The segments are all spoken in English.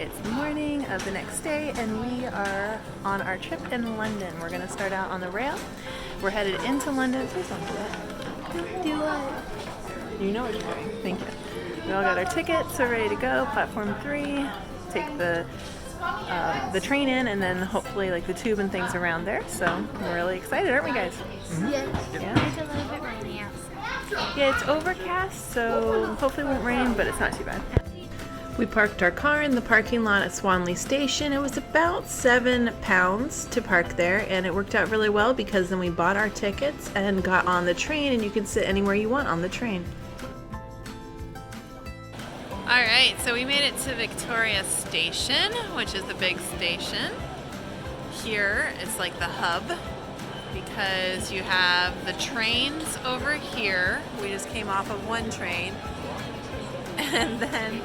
It's the morning of the next day and we are on our trip in London. We're going to start out on the rail. We're headed into London. Say something to that. Do what? You know what you're doing. Thank you. We all got our tickets, so ready to go. Platform 3. Take the train in and then hopefully like the tube and things around there. So we're really excited, aren't we guys? Mm-hmm. Yeah. It's a little bit rainy outside. Yeah, it's overcast, so hopefully it won't rain, but it's not too bad. We parked our car in the parking lot at Swanley Station. It was about £7 to park there, and it worked out really well because then we bought our tickets and got on the train, and you can sit anywhere you want on the train. Alright, so we made it to Victoria Station, which is the big station. Here it's like the hub because you have the trains over here. We just came off of one train, and then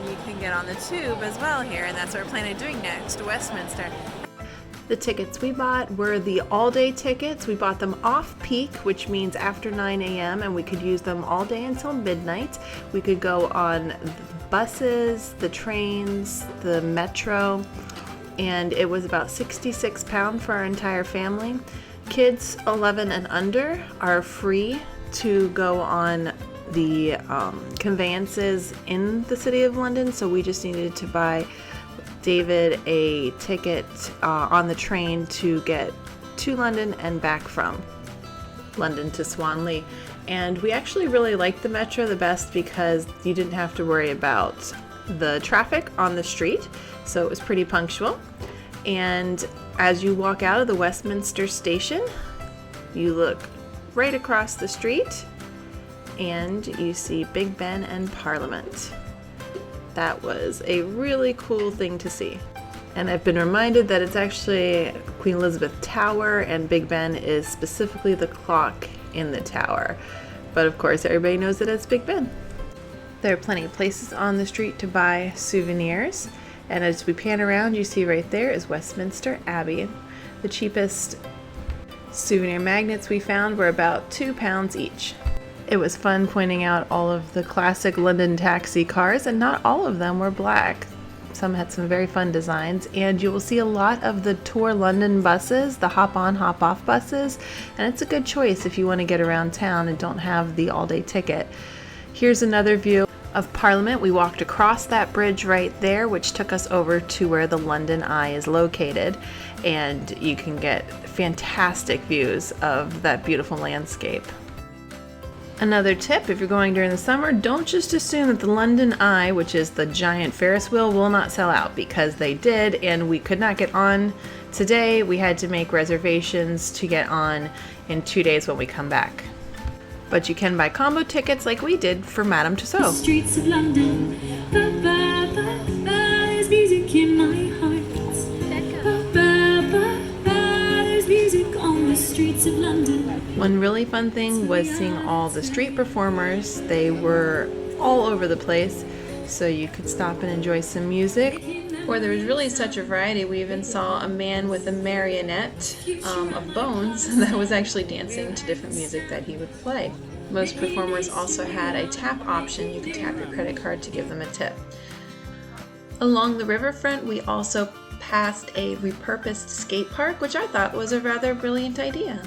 you can get on the tube as well here, and that's what we're planning on doing next, Westminster. The tickets we bought were the all-day tickets. We bought them off-peak, which means after 9 a.m., and we could use them all day until midnight. We could go on the buses, the trains, the metro, and it was about £66 for our entire family. Kids 11 and under are free to go on the conveyances in the City of London, so we just needed to buy David a ticket on the train to get to London and back from London to Swanley. And we actually really liked the metro the best because you didn't have to worry about the traffic on the street, so it was pretty punctual. And as you walk out of the Westminster Station, you look right across the street and you see Big Ben and Parliament. That was a really cool thing to see. And I've been reminded that it's actually Queen Elizabeth Tower and Big Ben is specifically the clock in the tower. But of course everybody knows it as Big Ben. There are plenty of places on the street to buy souvenirs. And as we pan around, you see right there is Westminster Abbey. The cheapest souvenir magnets we found were about £2 each. It was fun pointing out all of the classic London taxi cars, and not all of them were black. Some had some very fun designs, and you will see a lot of the Tour London buses, the hop-on, hop-off buses, and it's a good choice if you want to get around town and don't have the all-day ticket. Here's another view of Parliament. We walked across that bridge right there, which took us over to where the London Eye is located, and you can get fantastic views of that beautiful landscape. Another tip, if you're going during the summer, don't just assume that the London Eye, which is the giant Ferris wheel, will not sell out, because they did, and we could not get on today. We had to make reservations to get on in 2 days when we come back. But you can buy combo tickets like we did for Madame Tussauds. The streets of London, there's music in my heart. There's music on the streets of London. One really fun thing was seeing all the street performers. They were all over the place, so you could stop and enjoy some music. Or there was really such a variety. We even saw a man with a marionette of bones that was actually dancing to different music that he would play. Most performers also had a tap option. You could tap your credit card to give them a tip. Along the riverfront, we also passed a repurposed skate park, which I thought was a rather brilliant idea.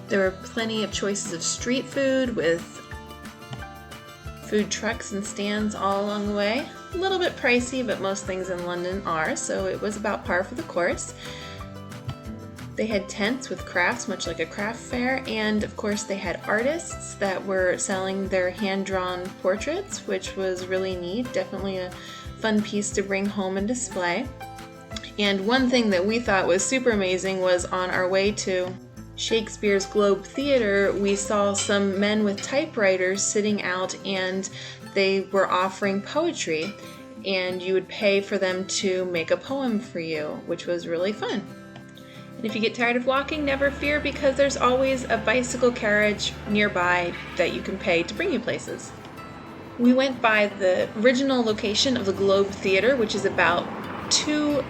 There were plenty of choices of street food with food trucks and stands all along the way. A little bit pricey, but most things in London are, so it was about par for the course. They had tents with crafts, much like a craft fair, and of course they had artists that were selling their hand-drawn portraits, which was really neat. Definitely a fun piece to bring home and display. And one thing that we thought was super amazing was on our way to Shakespeare's Globe Theatre, we saw some men with typewriters sitting out, and they were offering poetry, and you would pay for them to make a poem for you, which was really fun. And if you get tired of walking, never fear, because there's always a bicycle carriage nearby that you can pay to bring you places. We went by the original location of the Globe Theatre, which is about 2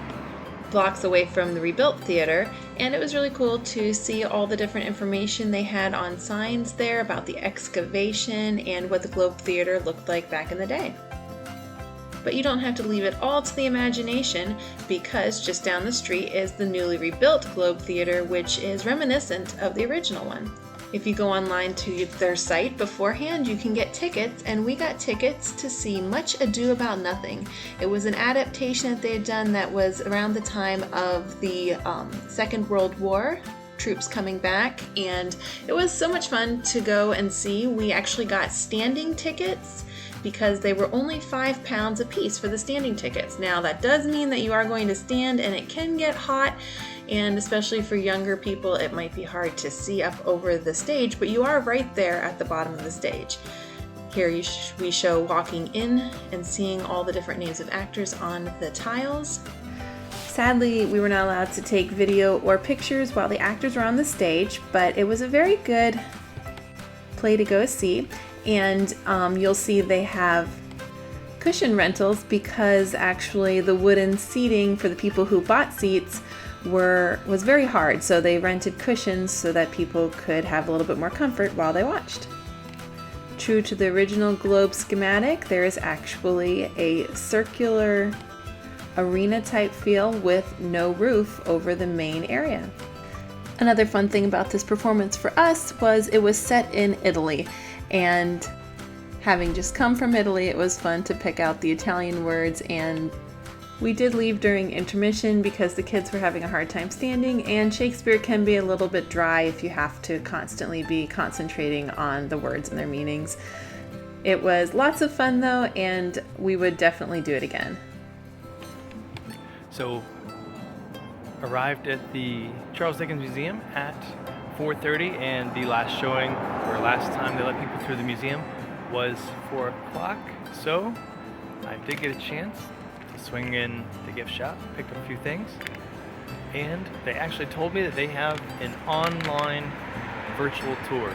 blocks away from the rebuilt theater, and it was really cool to see all the different information they had on signs there about the excavation and what the Globe Theatre looked like back in the day. But you don't have to leave it all to the imagination, because just down the street is the newly rebuilt Globe Theatre, which is reminiscent of the original one. If you go online to their site beforehand, you can get tickets, and we got tickets to see Much Ado About Nothing. It was an adaptation that they had done that was around the time of the Second World War, troops coming back, and it was so much fun to go and see. We actually got standing tickets because they were only £5 a piece for the standing tickets. Now that does mean that you are going to stand, and it can get hot, and especially for younger people it might be hard to see up over the stage, but you are right there at the bottom of the stage. Here we show walking in and seeing all the different names of actors on the tiles. Sadly, we were not allowed to take video or pictures while the actors were on the stage, but it was a very good play to go see. And you'll see they have cushion rentals, because actually the wooden seating for the people who bought seats was very hard, so they rented cushions so that people could have a little bit more comfort while they watched. True to the original Globe schematic, there is actually a circular arena type feel with no roof over the main area. Another fun thing about this performance for us was it was set in Italy, and having just come from Italy, it was fun to pick out the Italian words, and we did leave during intermission because the kids were having a hard time standing, and Shakespeare can be a little bit dry if you have to constantly be concentrating on the words and their meanings. It was lots of fun though, and we would definitely do it again. So, arrived at the Charles Dickens Museum at 4:30, and the last showing, or last time they let people through the museum, was 4 o'clock. So, I did get a chance to swing in the gift shop, pick up a few things, and they actually told me that they have an online virtual tour.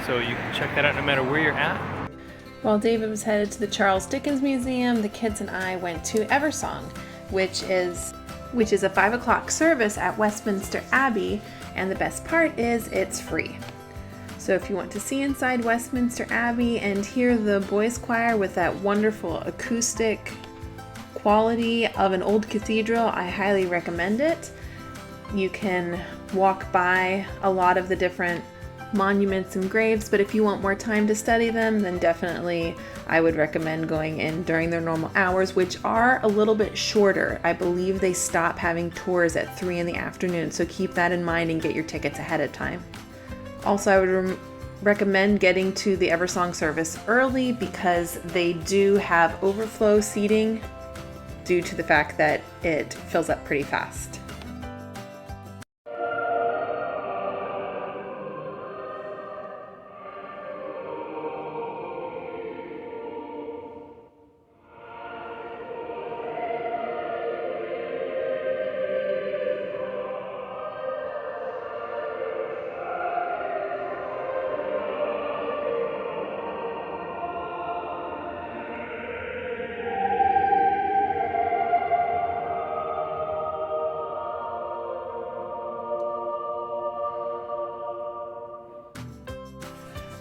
So you can check that out no matter where you're at. While David was headed to the Charles Dickens Museum, the kids and I went to Eversong, which is a 5 o'clock service at Westminster Abbey, and the best part is it's free. So if you want to see inside Westminster Abbey and hear the boys choir with that wonderful acoustic quality of an old cathedral, I highly recommend it. You can walk by a lot of the different monuments and graves, but if you want more time to study them, then definitely I would recommend going in during their normal hours, which are a little bit shorter. I believe they stop having tours at 3 in the afternoon, so keep that in mind and get your tickets ahead of time. Also, I would recommend getting to the Eversong service early, because they do have overflow seating due to the fact that it fills up pretty fast.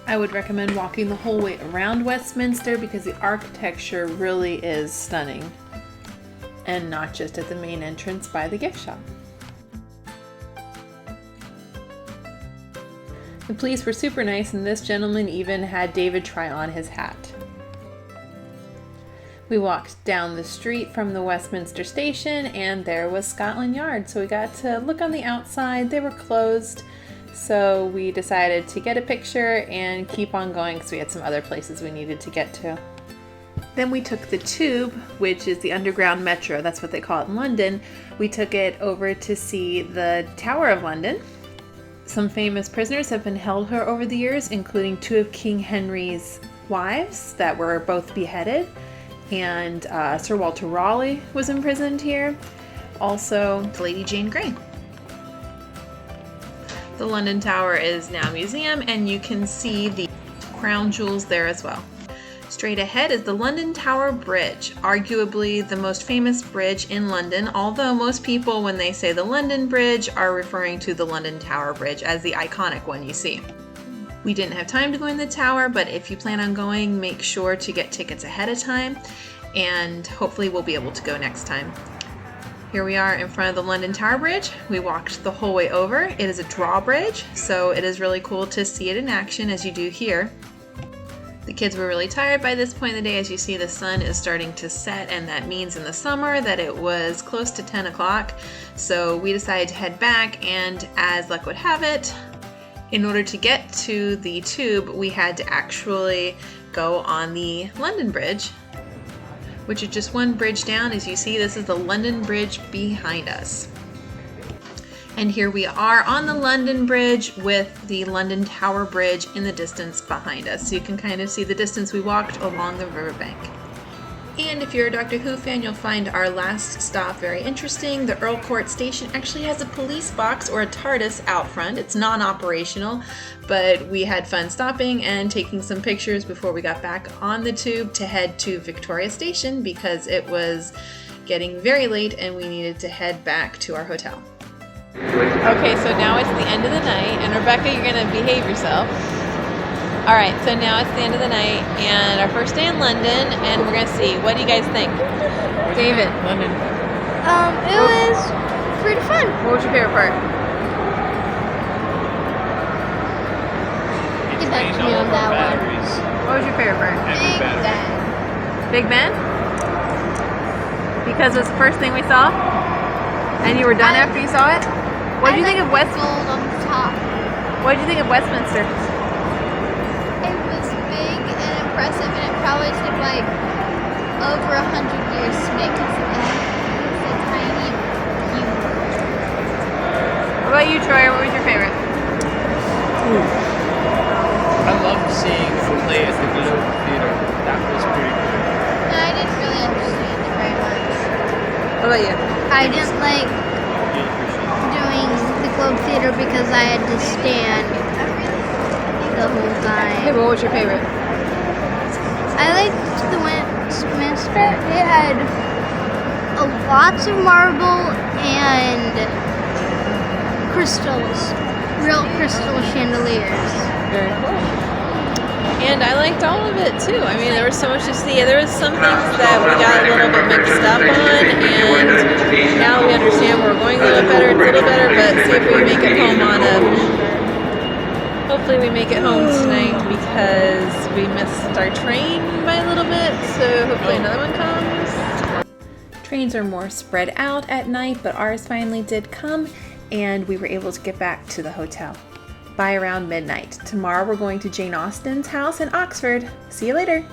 I would recommend walking the whole way around Westminster, because the architecture really is stunning, and not just at the main entrance by the gift shop. The police were super nice, and this gentleman even had David try on his hat. We walked down the street from the Westminster station, and there was Scotland Yard, so we got to look on the outside. They were closed, so we decided to get a picture and keep on going because we had some other places we needed to get to. Then we took the tube, which is the underground metro, that's what they call it in London. We took it over to see the Tower of London. Some famous prisoners have been held here over the years, including 2 of King Henry's wives that were both beheaded, and Sir Walter Raleigh was imprisoned here. Also, Lady Jane Grey. The London Tower is now a museum, and you can see the crown jewels there as well. Straight ahead is the London Tower Bridge, arguably the most famous bridge in London, although most people, when they say the London Bridge, are referring to the London Tower Bridge as the iconic one you see. We didn't have time to go in the tower, but if you plan on going, make sure to get tickets ahead of time. and hopefully we'll be able to go next time. Here we are in front of the London Tower Bridge. We walked the whole way over. It is a drawbridge, so it is really cool to see it in action as you do here. The kids were really tired by this point in the day. As you see, the sun is starting to set, and that means in the summer that it was close to 10 o'clock. So we decided to head back, and as luck would have it, in order to get to the tube, we had to actually go on the London Bridge, which is just one bridge down. As you see, this is the London Bridge behind us. And here we are on the London Bridge with the London Tower Bridge in the distance behind us. So you can kind of see the distance we walked along the riverbank. And if you're a Doctor Who fan, you'll find our last stop very interesting. The Earl Court Station actually has a police box or a Tardis out front. It's non-operational, but we had fun stopping and taking some pictures before we got back on the tube to head to Victoria Station because it was getting very late and we needed to head back to our hotel. Okay, so now it's the end of the night, and Rebecca, you're gonna behave yourself. All right, so now it's the end of the night, and our first day in London, and we're gonna see. What do you guys think? David. London. It was pretty fun. What was your favorite part? Get back to me on that one. What was your favorite part? Big bang. Big Ben? Because it was the first thing we saw? And you were done after you saw it? What did you think of Gold on the top. What did you think of Westminster? It was big and impressive, and it probably took like over 100 years to make because it was a tiny cube. What about you, Troy? What was your favorite? I loved seeing the play at the Globe Theater. That was pretty cool. No, I didn't really understand it very much. What about you? I didn't like doing the Globe Theater because I had to stand the whole time. Hey, what was your favorite? I liked the Westminster. It had lots of marble and crystals, real crystal chandeliers. Very cool. And I liked all of it too. I mean, there was so much to see. There was some things that we got a little bit mixed up on, and now we understand we're going a little better, it's a little better, but see if we make it home on hopefully we make it home tonight because we missed our train by a little bit, so hopefully another one comes. Trains are more spread out at night, but ours finally did come, and we were able to get back to the hotel by around midnight. Tomorrow we're going to Jane Austen's house in Oxford. See you later.